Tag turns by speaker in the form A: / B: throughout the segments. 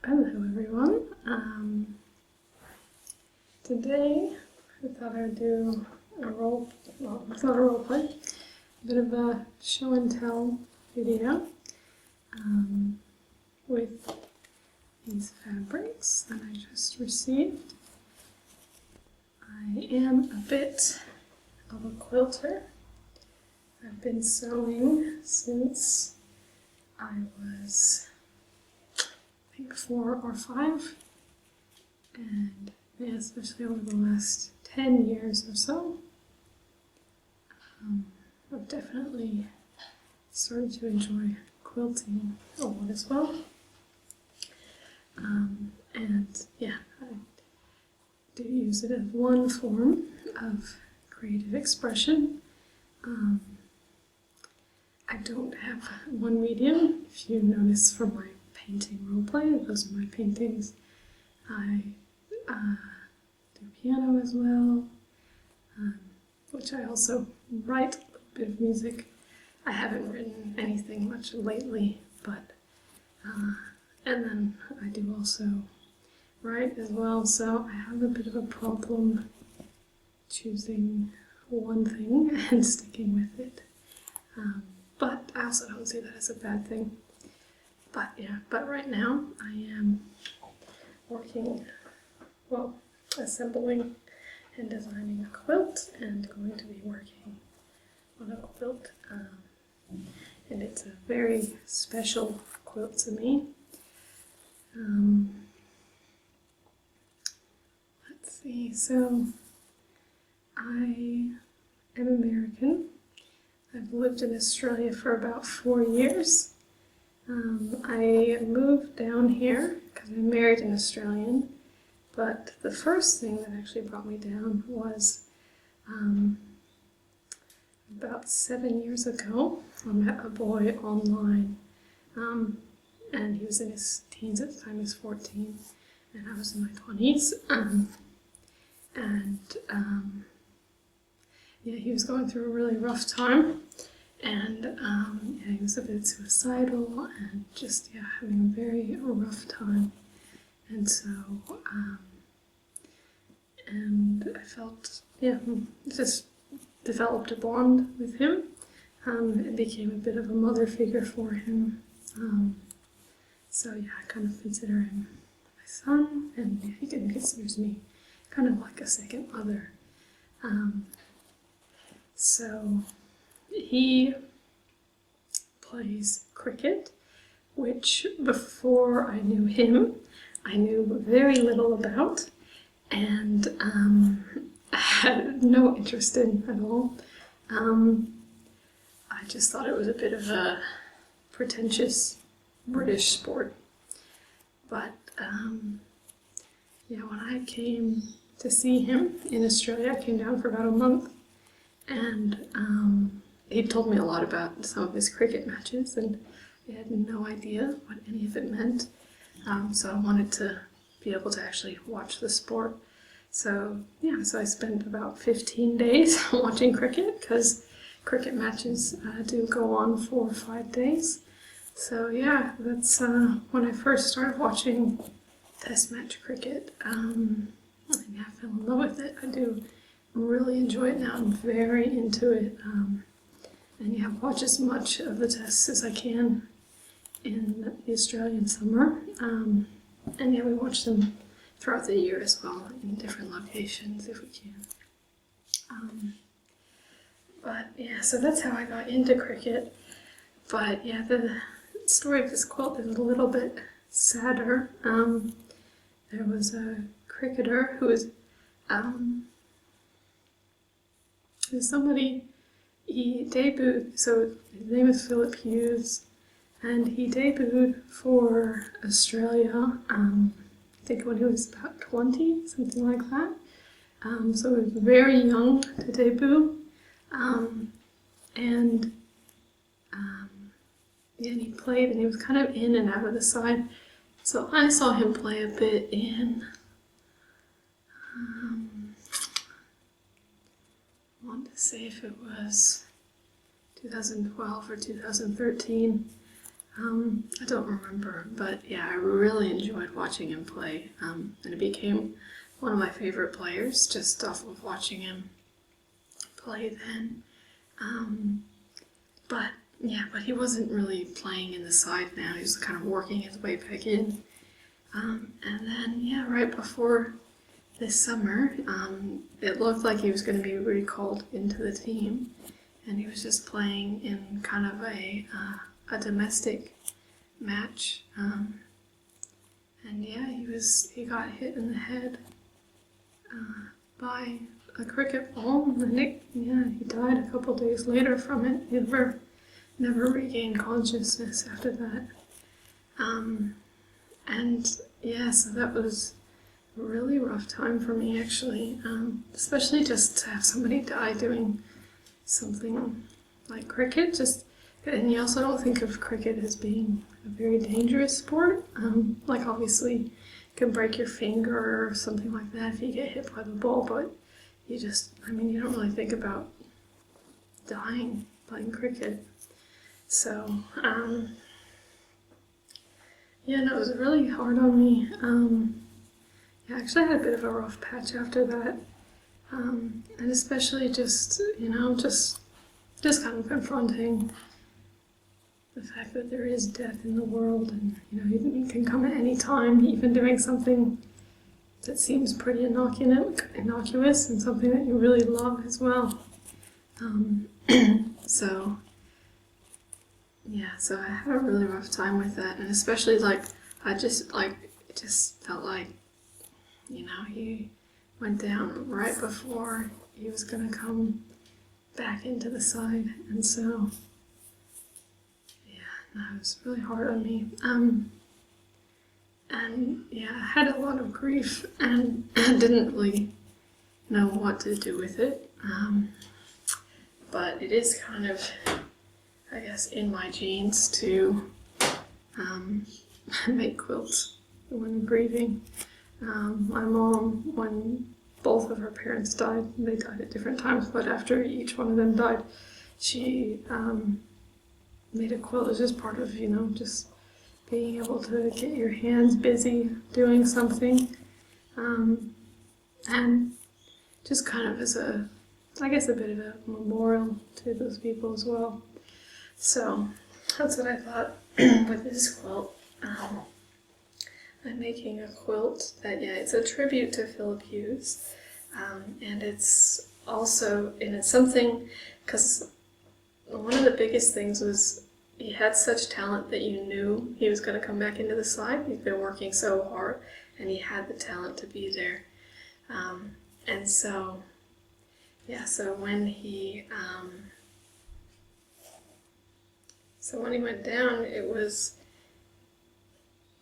A: Hello everyone. Today I thought I'd do it's not a role play, a bit of a show and tell video with these fabrics that I just received. I am a bit of a quilter. I've been sewing since I was, I think, 4 or 5, and yeah, especially over the last 10 years or so, I've definitely started to enjoy quilting a lot as well. And yeah, I do use it as one form of creative expression. I don't have one medium. If you notice from my painting roleplay, those are my paintings. I do piano as well, which I also write a little bit of music. I haven't written anything much lately, but and then I do also write as well, so I have a bit of a problem choosing one thing and sticking with it. But I also don't see that as a bad thing. But yeah, right now I am working, well, assembling and designing a quilt, and going to be working on a quilt. And it's a very special quilt to me. Let's see, so I am American. I've lived in Australia for about 4 years. I moved down here because I married an Australian, but the first thing that actually brought me down was about 7 years ago. I met a boy online, and he was in his teens at the time. He was 14, and I was in my 20s. Yeah, he was going through a really rough time, and yeah, he was a bit suicidal and just, yeah, having a very rough time. And so, and I felt, yeah, just developed a bond with him. It became a bit of a mother figure for him. So yeah, I kind of consider him my son, and yeah, he considers me kind of like a second mother. So he plays cricket, which before I knew him, I knew very little about, and I had no interest in at all. I just thought it was a bit of a pretentious British sport. But yeah, when I came to see him in Australia, I came down for about a month, and he told me a lot about some of his cricket matches, and I had no idea what any of it meant. So I wanted to be able to actually watch the sport. So yeah, so I spent about 15 days watching cricket, because cricket matches do go on 4 or 5 days. So yeah, that's when I first started watching test match cricket. And yeah, I fell in love with it. I do really enjoy it now. I'm very into it. And yeah, watch as much of the tests as I can in the Australian summer. And yeah, we watch them throughout the year as well, in different locations if we can. But yeah, so that's how I got into cricket. But yeah, the story of this quilt is a little bit sadder. There was a cricketer who was somebody, he debuted, so his name is Phillip Hughes, and he debuted for Australia, I think when he was about 20, something like that. So he was very young to debut, yeah, and he played, and he was kind of in and out of the side. So I saw him play a bit in, I want to say if it was 2012 or 2013. I don't remember, but yeah, I really enjoyed watching him play, and it became one of my favorite players just off of watching him play then. But he wasn't really playing in the side now. He was kind of working his way back in. And then, right before this summer, it looked like he was going to be recalled into the team, and he was just playing in kind of a domestic match. And he got hit in the head by a cricket ball, and he died a couple days later from it. He never regained consciousness after that. So that was a really rough time for me, actually, especially just to have somebody die doing something like cricket. And you also don't think of cricket as being a very dangerous sport. Like obviously you can break your finger or something like that if you get hit by the ball, but you don't really think about dying playing cricket. So, it was really hard on me. Actually I had a bit of a rough patch after that. And especially just kind of confronting the fact that there is death in the world, and it can come at any time, even doing something that seems pretty innocuous and something that you really love as well. So I had a really rough time with that, and especially it just felt like he went down right before he was gonna come back into the side, and so it was really hard on me. I had a lot of grief and didn't really know what to do with it. But it is kind of, I guess, in my genes to make quilts when grieving. My mom, when both of her parents died, they died at different times, but after each one of them died, she made a quilt as just part of, just being able to get your hands busy doing something. And just kind of as a bit of a memorial to those people as well. So that's what I thought with this quilt. I'm making a quilt that, it's a tribute to Phillip Hughes. And it's also, it's something, because one of the biggest things was he had such talent that you knew he was going to come back into the side. He's been working so hard, and he had the talent to be there. So when he went down, it was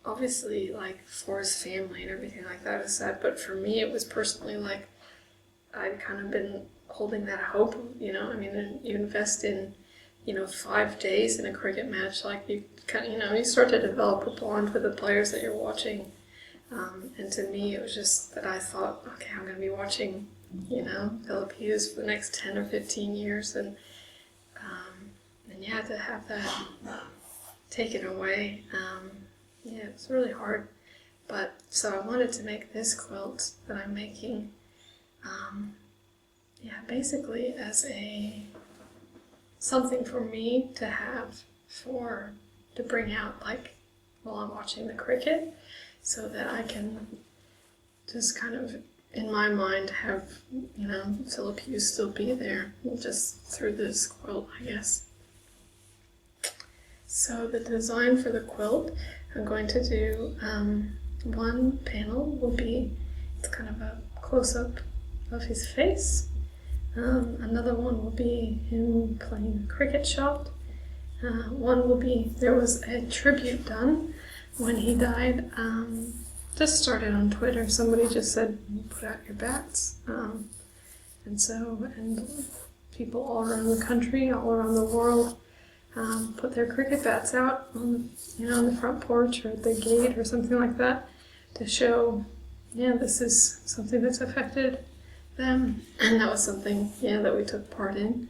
A: obviously for his family and everything like that is sad, but for me it was personally I'd kind of been holding that hope, you invest in 5 days in a cricket match, you start to develop a bond with the players that you're watching. And to me, it was just that I thought, okay, I'm going to be watching, Phillip Hughes for the next 10 or 15 years, and to have that taken away, it was really hard. But so I wanted to make this quilt that I'm making, basically as something for me to have to bring out while I'm watching the cricket, so that I can just kind of in my mind have Phillip Hughes still be there just through this quilt, I guess. So the design for the quilt, I'm going to do one panel will be kind of a close-up of his face. Another one will be him playing a cricket shot. One will be, there was a tribute done when he died. Just started on Twitter. Somebody just said, put out your bats. And people all around the country, all around the world, put their cricket bats out on the front porch or at the gate or something like that to show, this is something that's affected them. And that was something, that we took part in.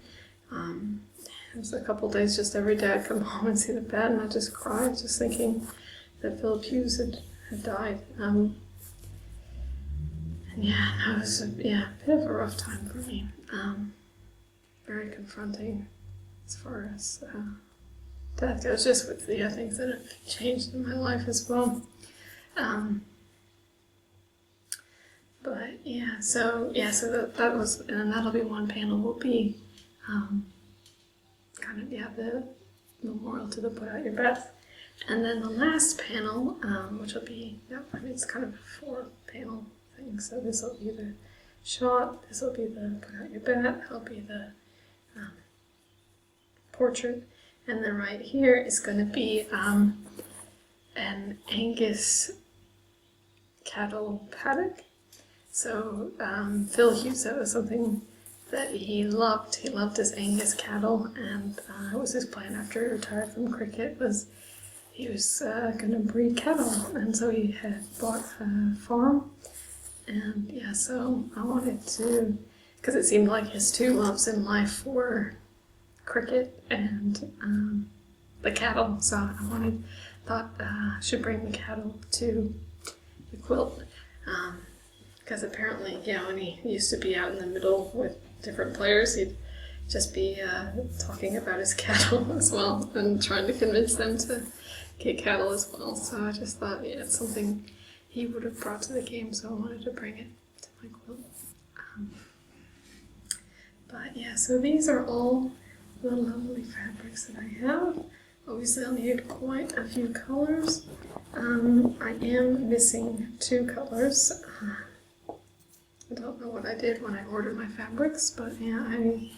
A: it was a couple days just every day I'd come home and see the bat and I'd just cry, just thinking that Phillip Hughes had died. And yeah, that was a bit of a rough time for me. Very confronting as far as death goes, just with the things that have changed in my life as well. But yeah, so that was, and that'll be one panel, will be kind of, the memorial to the Put Out Your Best. And then the last panel, which will be, it's kind of a 4-panel thing. So this will be the shot, this will be the Put Out Your Bat, that'll be the portrait, and then right here is going to be an Angus cattle paddock. So Phil Hughes, that was something that he loved. He loved his Angus cattle, and it was his plan after he retired from cricket, was he was going to breed cattle, and so he had bought a farm. And yeah, so I wanted to, because it seemed like his two loves in life were cricket and the cattle, so I thought I should bring the cattle to the quilt. Because apparently, when he used to be out in the middle with different players, he'd just be talking about his cattle as well and trying to convince them to get cattle as well. So I just thought, it's something he would have brought to the game, so I wanted to bring it to my quilt. So these are all the lovely fabrics that I have. Obviously I'll need quite a few colors. I am missing 2 colors. I don't know what I did when I ordered my fabrics, but I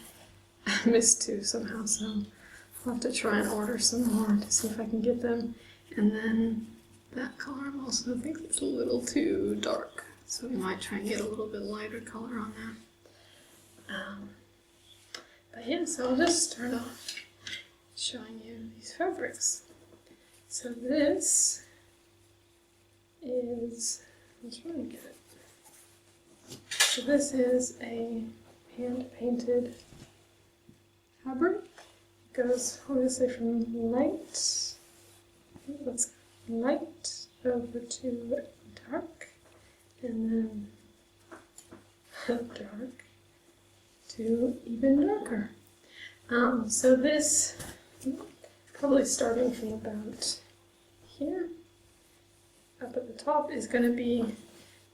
A: missed 2 somehow, so I'll have to try and order some more to see if I can get them. And then that color I also think it's a little too dark, so we might try and get a little bit lighter color on that. So I'll just start off showing you these fabrics. So this is, I'm trying to get it. So this is a hand-painted fabric. It goes obviously from light over to dark, and then dark to even darker. So this, probably starting from about here, up at the top, is going to be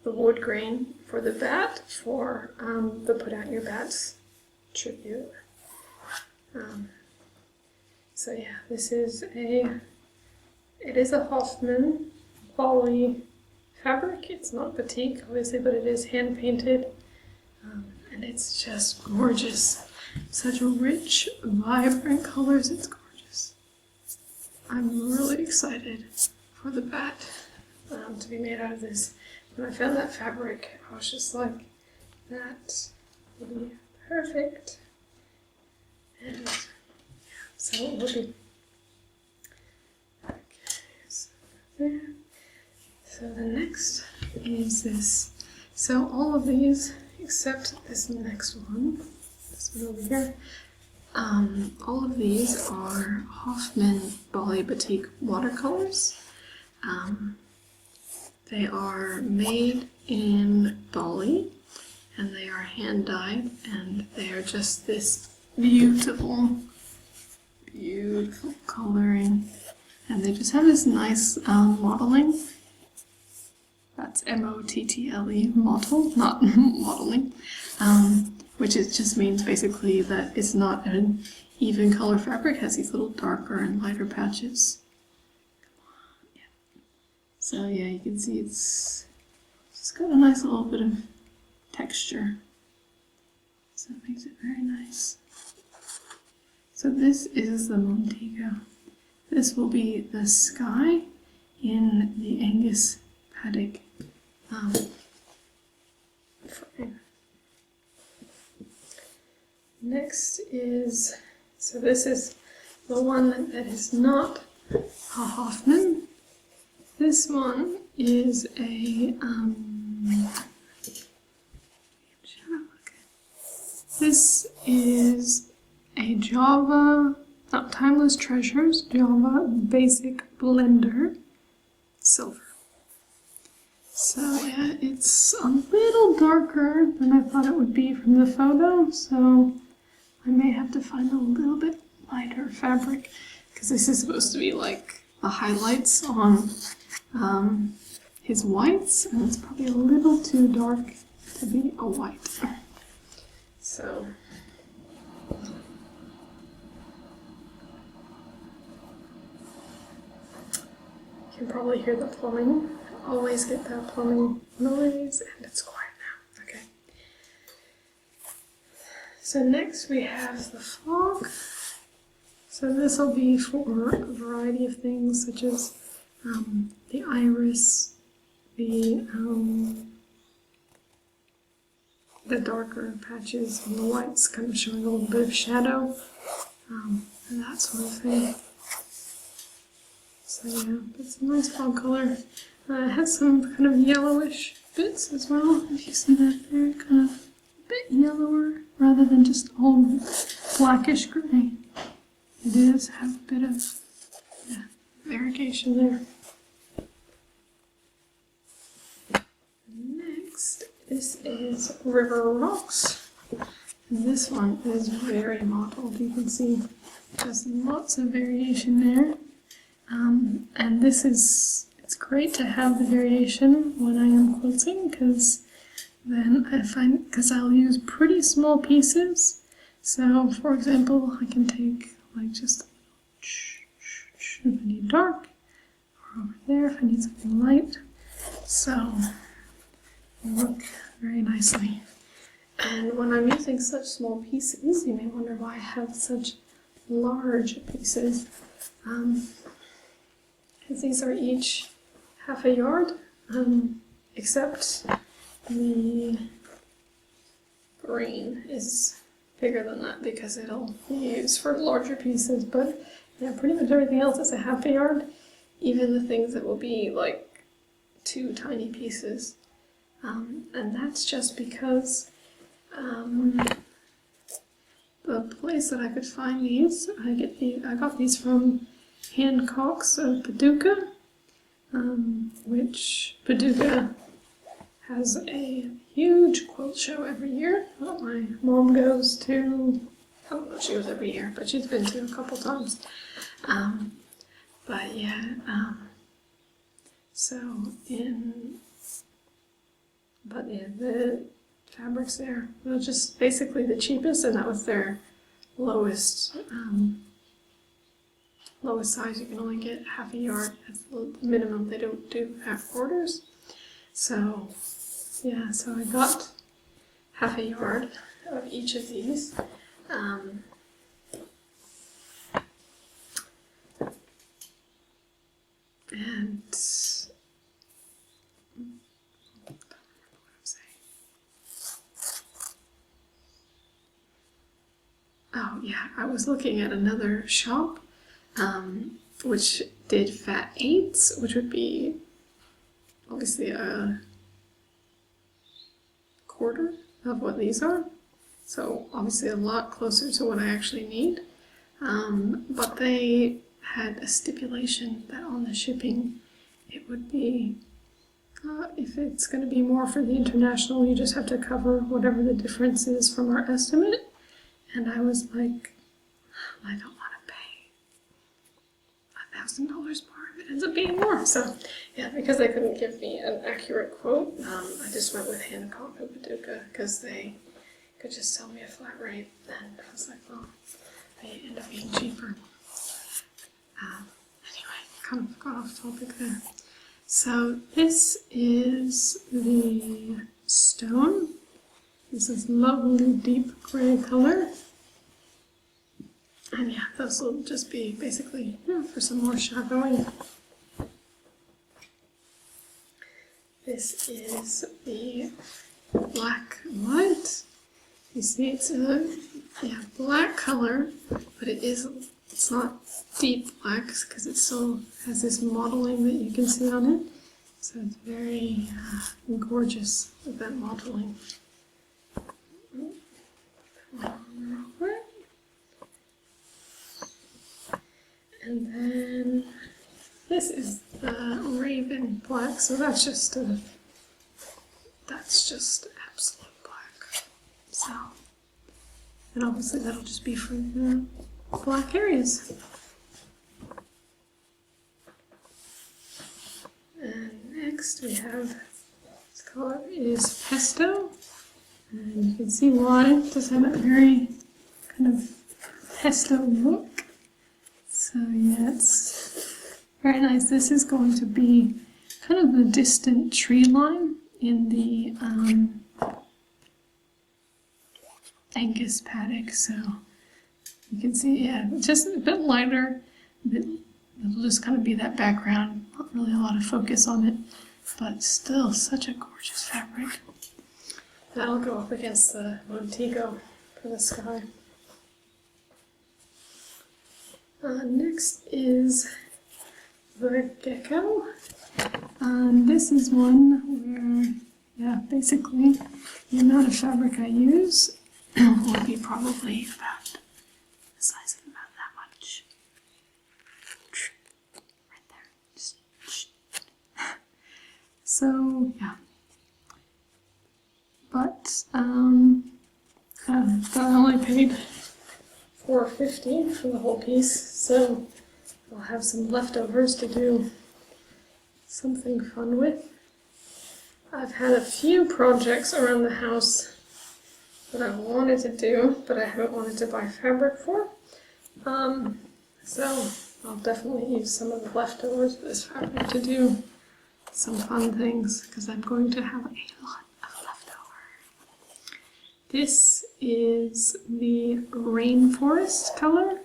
A: the wood grain for the bat, for the Put Out Your Bats tribute. This is it is a Hoffman poly fabric. It's not batik, obviously, but it is hand painted, and it's just gorgeous. Such rich, vibrant colors. It's gorgeous. I'm really excited for the bat to be made out of this. When I found that fabric, I was just like, that will be perfect. And so it will be. Okay, so there. So the next is this. So all of these, except this next one, this one over here, all of these are Hoffman Bali Batik watercolors. They are made in Bali, and they are hand dyed, and they are just this beautiful, beautiful coloring, and they just have this nice modeling. That's M-O-T-T-L-E, model, not modeling, which just means basically that it's not an even color fabric. It has these little darker and lighter patches. So you can see it's got a nice little bit of texture. So it makes it very nice. So this is the Montego. This will be the sky in the Angus paddock frame. Next is, so this is the one that is not a Hoffman. This one is a, this is a Timeless Treasures, Java Basic Blender Silver. So yeah, it's a little darker than I thought it would be from the photo, so I may have to find a little bit lighter fabric, because this is supposed to be like the highlights on his whites, and it's probably a little too dark to be a white. So you can probably hear the plumbing. Always get that plumbing noise, and it's quiet now. Okay. So next we have the fog. So this will be for a variety of things, such as the iris, the darker patches on the whites, kind of showing a little bit of shadow, and that sort of thing. So yeah, it's a nice fog color. It has some kind of yellowish bits as well, if you see that there, kind of a bit yellower rather than just all blackish gray. It does have a bit of variegation there. Next, this is River Rocks. And this one is very mottled. You can see just lots of variation there. And this is, it's great to have the variation when I am quilting, because then I find, because I'll use pretty small pieces. So for example, I can take like just if I need dark, or over there if I need something light. So they look very nicely. And when I'm using such small pieces, you may wonder why I have such large pieces. Because these are each half a yard, except the green is bigger than that because it'll be used for larger pieces, but yeah, pretty much everything else is a half a yard, even the things that will be like 2 tiny pieces. And that's just because the place that I could find these, I got these from Hancock's of Paducah, which Paducah has a huge quilt show every year. Well, my mom goes to, I don't know if she goes every year, but she's been to a couple times. But yeah, the fabrics there were just basically the cheapest, and that was their lowest size. You can only get half a yard. That's the minimum. They don't do half quarters. So yeah, so I got half a yard of each of these. And oh yeah, I was looking at another shop which did fat 8s, which would be obviously a quarter of what these are. So obviously a lot closer to what I actually need. But they had a stipulation that on the shipping it would be, if it's going to be more for the international, you just have to cover whatever the difference is from our estimate. And I was like, I don't want to pay $1,000 more if it ends up being more. So yeah, because they couldn't give me an accurate quote, I just went with Hancock of Paducah because they could just tell me a flat rate. And I was like, well, they end up being cheaper. Anyway, kind of got off topic there. So this is the stone. This is lovely deep gray color. And yeah, those will just be basically for some more shadowing. This is the black and white. You see it's a black color, but it's not deep black because it still has this modeling that you can see on it. So it's very gorgeous with that modeling. And then this is the Raven black, so that's just absolute black. So, and obviously that'll just be for the black areas. And next we have, this color is Pesto, and you can see why it does have a very kind of pesto look. So yeah, it's very nice. This is going to be kind of the distant tree line in the Angus paddock. So you can see, yeah, just a bit lighter, it'll just kind of be that background, not really a lot of focus on it, but still such a gorgeous fabric. That'll go up against the Montego for the sky. Next is the Gecko. This is one where, yeah, basically the amount of fabric I use will be probably about the size of about that much. Right there. Just so, yeah. But I only paid $4.50 for the whole piece, so I'll have some leftovers to do something fun with. I've had a few projects around the house that I wanted to do, but I haven't wanted to buy fabric for. So I'll definitely use some of the leftovers of this fabric to do some fun things, because I'm going to have a lot of leftover. This is the Rainforest color.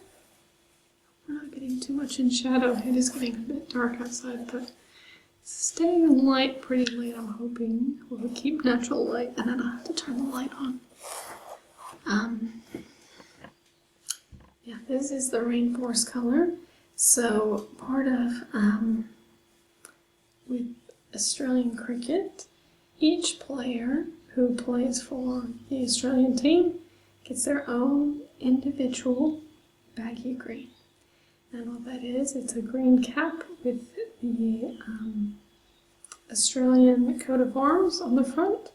A: We're not getting too much in shadow. It is getting a bit dark outside, but it's staying light pretty late. I'm hoping we'll keep natural light, and then I'll have to turn the light on. Yeah, this is the Rainforest color. So part of, with Australian cricket, each player who plays for the Australian team gets their own individual baggy green. And what that is, it's a green cap with the Australian coat of arms on the front,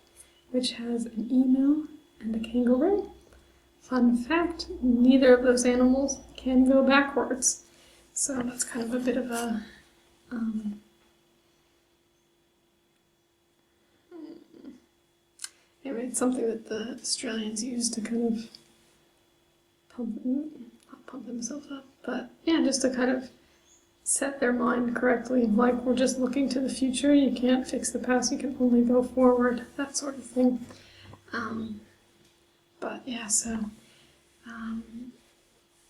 A: which has an emu and a kangaroo. Fun fact, neither of those animals can go backwards. So that's kind of a bit of a anyway, it's something that the Australians use to kind of not pump themselves up, but yeah, just to kind of set their mind correctly, like we're just looking to the future, you can't fix the past, you can only go forward, that sort of thing. But yeah, so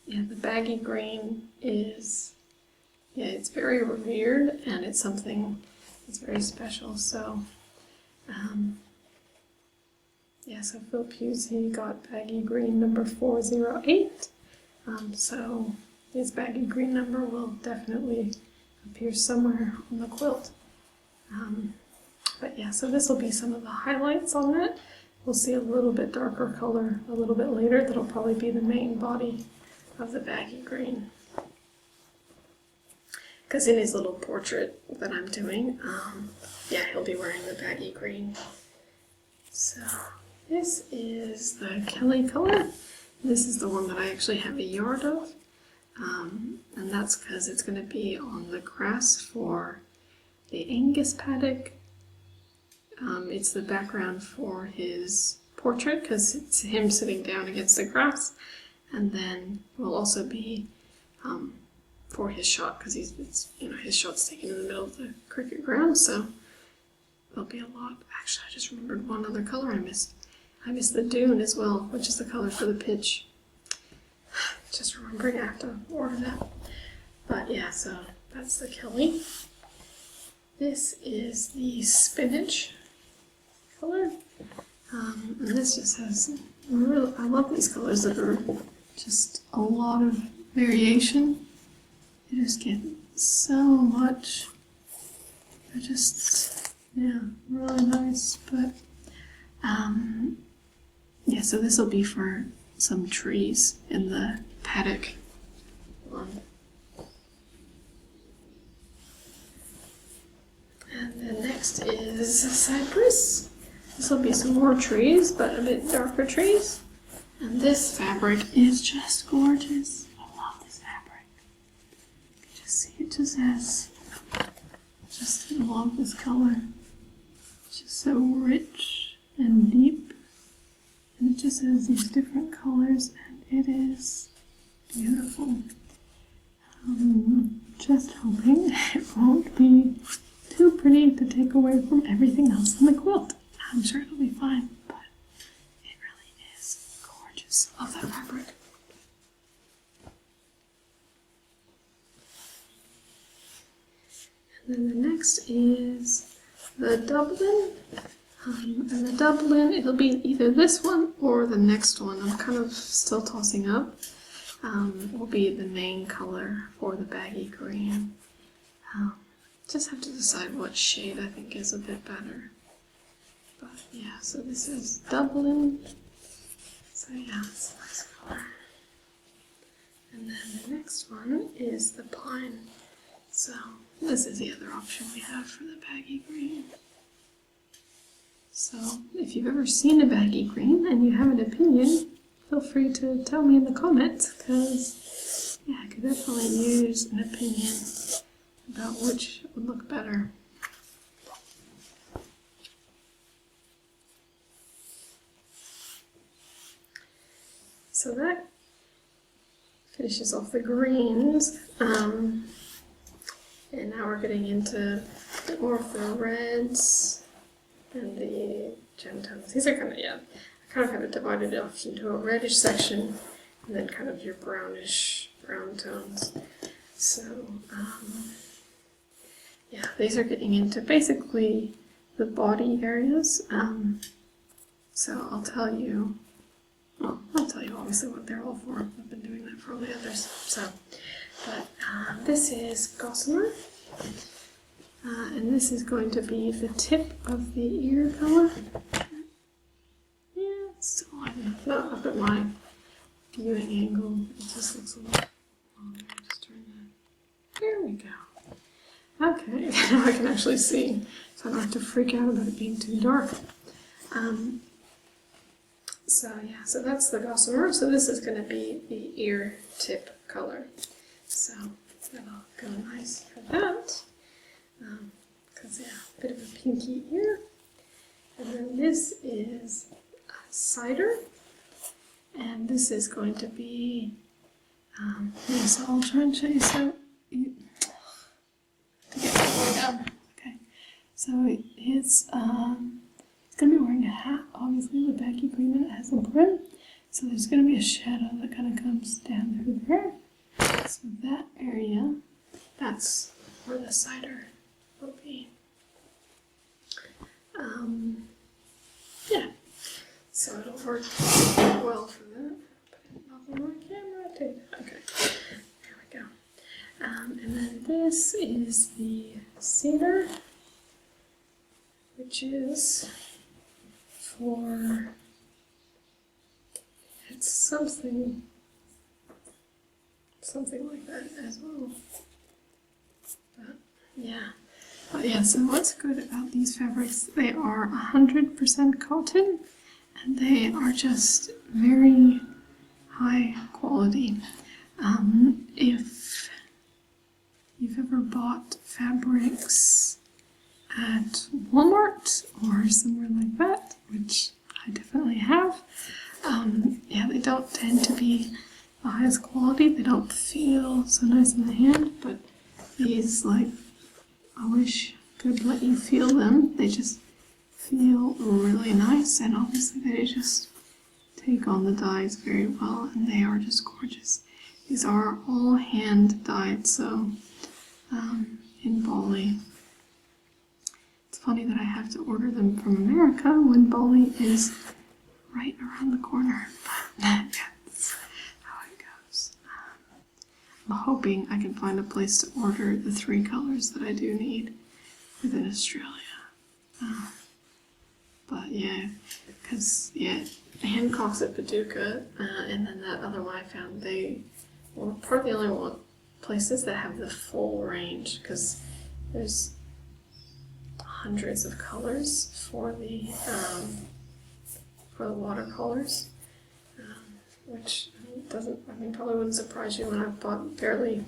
A: yeah, the baggy green is, yeah, it's very revered, and it's something that's very special. So yeah, so Phillip Hughes, he got baggy green number 408. So his baggy green number will definitely appear somewhere on the quilt. But yeah, so this will be some of the highlights on that. We'll see a little bit darker color a little bit later. That'll probably be the main body of the baggy green. Because in his little portrait that I'm doing, yeah, he'll be wearing the baggy green. So this is the Kelly color. This is the one that I actually have a yard of. And that's because it's going to be on the grass for the Angus paddock. It's the background for his portrait because it's him sitting down against the grass, and then will also be for his shot because his shot's taken in the middle of the cricket ground, so there'll be a lot. Actually, I just remembered one other color I missed. I missed the dune as well, which is the color for the pitch. Just remembering I have to order that. But yeah, so that's the Kelly. This is the spinach color. And this just has really, I love these colors that are just a lot of variation. You just get so much. They're just, yeah, really nice. But yeah, so this will be for some trees in the paddock one. next is cypress. This will be some more trees, but a bit darker trees. And this fabric is just gorgeous. I love this fabric. You can just see it just has, just love this color. It's just so rich and deep. And it just has these different colors and it is beautiful. Just hoping it won't be too pretty to take away from everything else in the quilt. I'm sure it'll be fine, but it really is gorgeous. Love that fabric. And then the next is the Dublin. And the Dublin, it'll be either this one or the next one. I'm kind of still tossing up. Will be the main color for the baggy green. Just have to decide what shade I think is a bit better. But yeah, so this is Dublin. So yeah, it's a nice color. And then the next one is the pine. So this is the other option we have for the baggy green. So if you've ever seen a baggy green and you have an opinion, feel free to tell me in the comments, because yeah, I could definitely use an opinion about which would look better. So that finishes off the greens, and now we're getting into more of the reds and the gem tones. These are kind of, yeah, I kind of have it divided off into a reddish section and then kind of your brownish brown tones. So yeah, these are getting into basically the body areas. So I'll tell you obviously what they're all for. I've been doing that for all the others. So, but this is gossamer. And this is going to be the tip of the ear color. Yeah, it's still not up at my viewing angle. It just looks a little. Oh, let me just turn that. There we go. Okay, now I can actually see, so I don't have to freak out about it being too dark. So yeah, so that's the gossamer. So this is going to be the ear tip color. So that'll go nice for that. Because yeah, a bit of a pinky ear. And then this is cider. And this is going to be, so I'll try and show you. So, to get it down. Okay. So it's going to be wearing a hat, obviously, with baggy green, and it has a brim. So there's going to be a shadow that kind of comes down through there. So that area, that's where the cider will be. Yeah, so it'll work well for that. Put it up on my camera too. Okay, there we go. And then this is the cedar, which is for, it's something like that as well. But yeah. But yeah, so what's good about these fabrics, they are 100% cotton, and they are just very high quality. If you've ever bought fabrics at Walmart or somewhere like that, which I definitely have, yeah, they don't tend to be the highest quality. They don't feel so nice in the hand, but these, like, I wish I could let you feel them. They just feel really nice, and obviously they just take on the dyes very well, and they are just gorgeous. These are all hand dyed, so in Bali. It's funny that I have to order them from America when Bali is right around the corner, but that's how it goes. I'm hoping I can find a place to order the 3 colors that I do need within Australia. But yeah, because yeah, Hancock's at Paducah, and then that other one I found, they were part of the only places that have the full range, because there's hundreds of colors for the watercolors, which doesn't, I mean, probably wouldn't surprise you when I've bought barely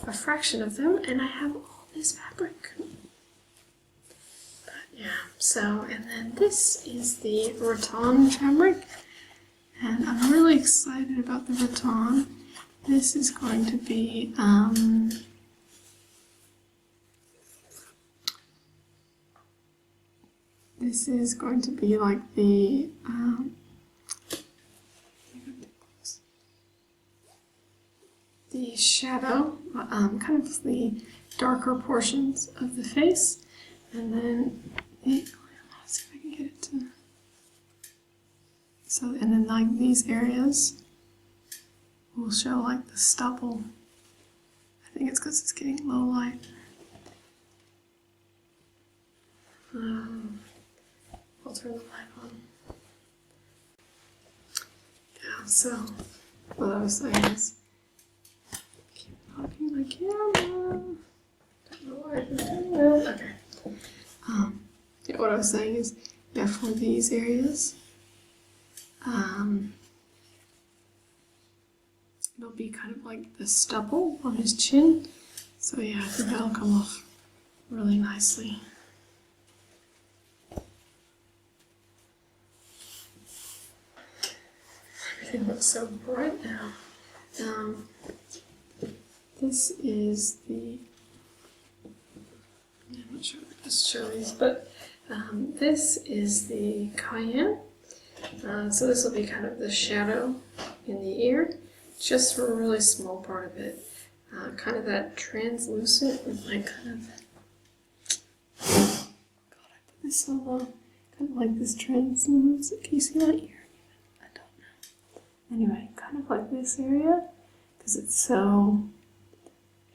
A: a fraction of them, and I have all this fabric. But yeah, so, and then this is the rattan fabric, and I'm really excited about the rattan. This is going to be, this is going to be like the, shadow, kind of the darker portions of the face, and then let's see if I can get it to. So, and then like these areas will show like the stubble. I think it's because it's getting low light. I'll turn the light on. Yeah, so what I was saying is, keep knocking my camera. Don't know why I didn't do that. Okay. Yeah, what I was saying is, yeah, for these areas, it'll be kind of like the stubble on his chin. So yeah, I think that'll come off really nicely. Everything looks so bright now. This is the, I'm not sure if I just show these, but this is the cayenne. So this will be kind of the shadow in the ear, just for a really small part of it. Kind of that translucent, like kind of, God, I put this so low, kind of like this translucent, can you see my ear? I don't know. Anyway, kind of like this area, because it's so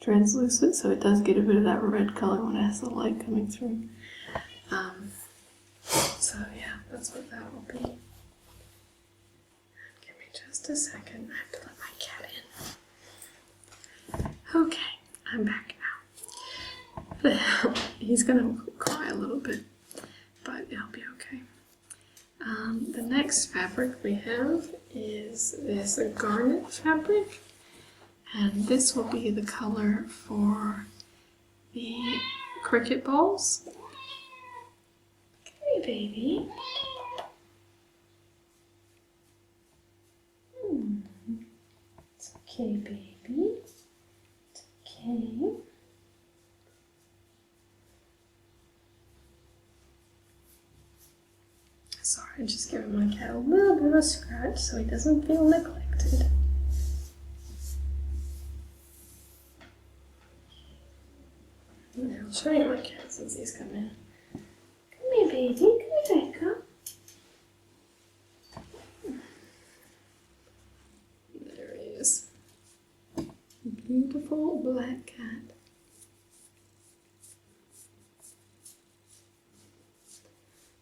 A: translucent, so it does get a bit of that red color when it has the light coming through. So yeah, that's what that will be. Give me just a second, I have to let my cat in. Okay, I'm back now. He's gonna cry a little bit, but it'll be okay. The next fabric we have is this garnet fabric, and this will be the color for the cricket balls. Okay, baby. It's okay, baby. It's okay. Sorry, I'm just giving my cat a little bit of a scratch so he doesn't feel neglected. And I'll show you my cat since he's come in. Come here, baby. Come here, Becca. There he is. Beautiful black cat.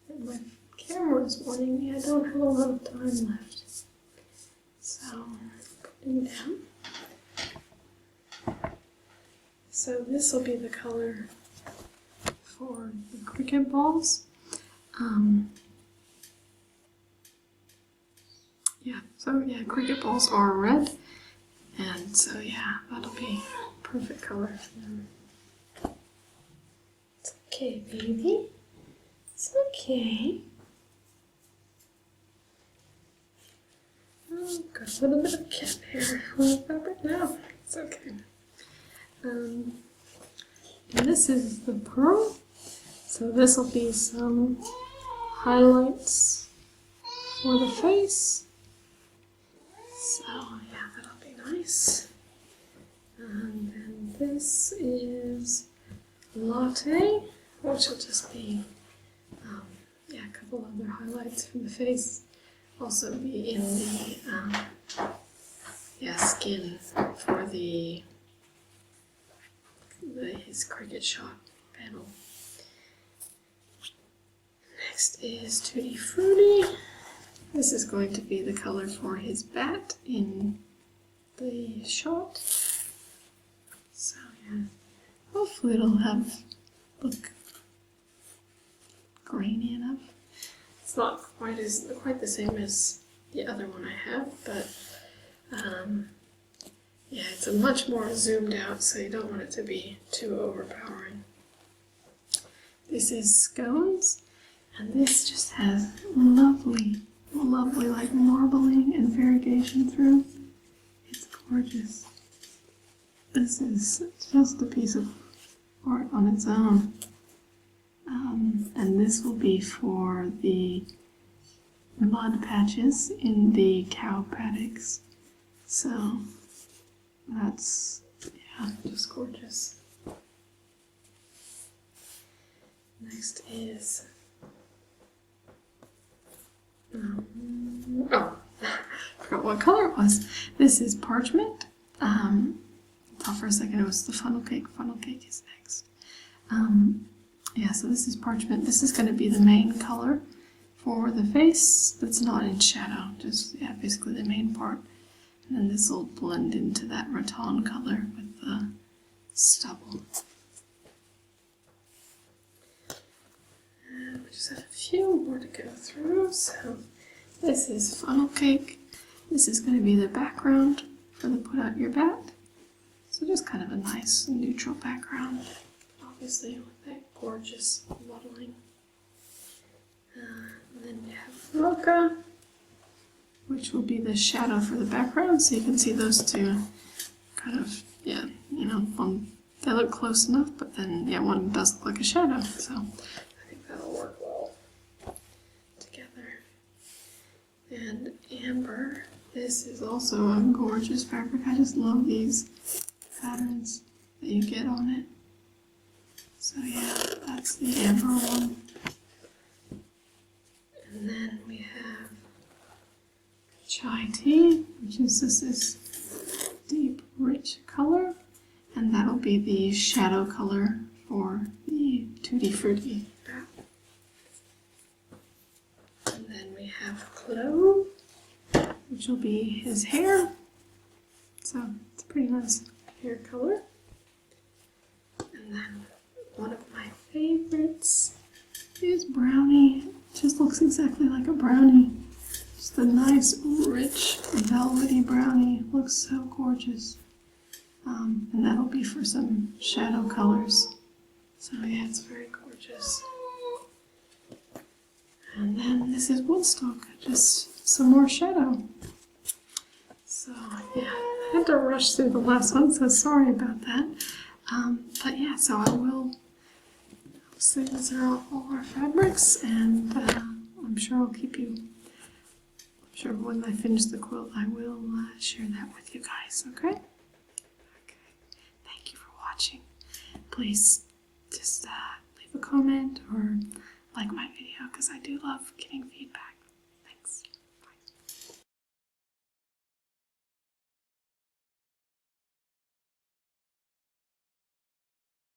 A: And my camera's warning me I don't have a lot of time left. So, put him down. So this will be the color for the cricket balls. Yeah, so yeah, cricket balls are red. And so yeah, that'll be perfect color for them. It's okay, baby. It's okay. Oh, got a little bit of cat hair on the fabric now. It's okay. And this is the pearl. So this will be some highlights for the face. So yeah, that'll be nice. And then this is latte, which will just be yeah, a couple other highlights for the face. Also be in the skin for his cricket shot panel. Next is Tutti Frutti. This is going to be the color for his bat in the shot. So yeah, hopefully it'll look grainy enough. It's not quite the same as the other one I have, but yeah, it's a much more zoomed out, so you don't want it to be too overpowering. This is scones, and this just has lovely like marbling and variegation through. It's gorgeous. This is just a piece of art on its own. And this will be for the mud patches in the cow paddocks. So that's, yeah, just gorgeous. Next is, oh, I forgot what color it was. This is parchment. I thought for a second it was the funnel cake. Funnel cake is next. Yeah, so this is parchment. This is going to be the main color for the face that's not in shadow. Just, yeah, basically the main part. And then this will blend into that rattan color with the stubble. And we just have a few more to go through. So this is funnel cake. This is going to be the background for the put out your bat. So just kind of a nice neutral background, obviously with that gorgeous modeling. And then we have Roca, which will be the shadow for the background, so you can see those two kind of, yeah, you know, they look close enough, but then, yeah, one does look like a shadow, so I think that'll work well together. And amber, this is also a gorgeous fabric. I just love these patterns that you get on it. So yeah, that's the amber one. And then we have chai tea, which is just this deep, rich color. And that'll be the shadow color for the Tutti Frutti bat. And then we have clove, which will be his hair. So it's a pretty nice hair color. And then one of my favorites is brownie. It just looks exactly like a brownie. Just a nice, rich, velvety brownie. Looks so gorgeous. And that'll be for some shadow colors. So yeah, it's very gorgeous. And then this is Woodstock, just some more shadow. So yeah, I had to rush through the last one, so sorry about that. But yeah, so I will say these are all our fabrics, and I'm sure I'll keep you, I'm sure when I finish the quilt, I will share that with you guys, okay? Okay, thank you for watching. Please just leave a comment or like my video, because I do love getting feedback.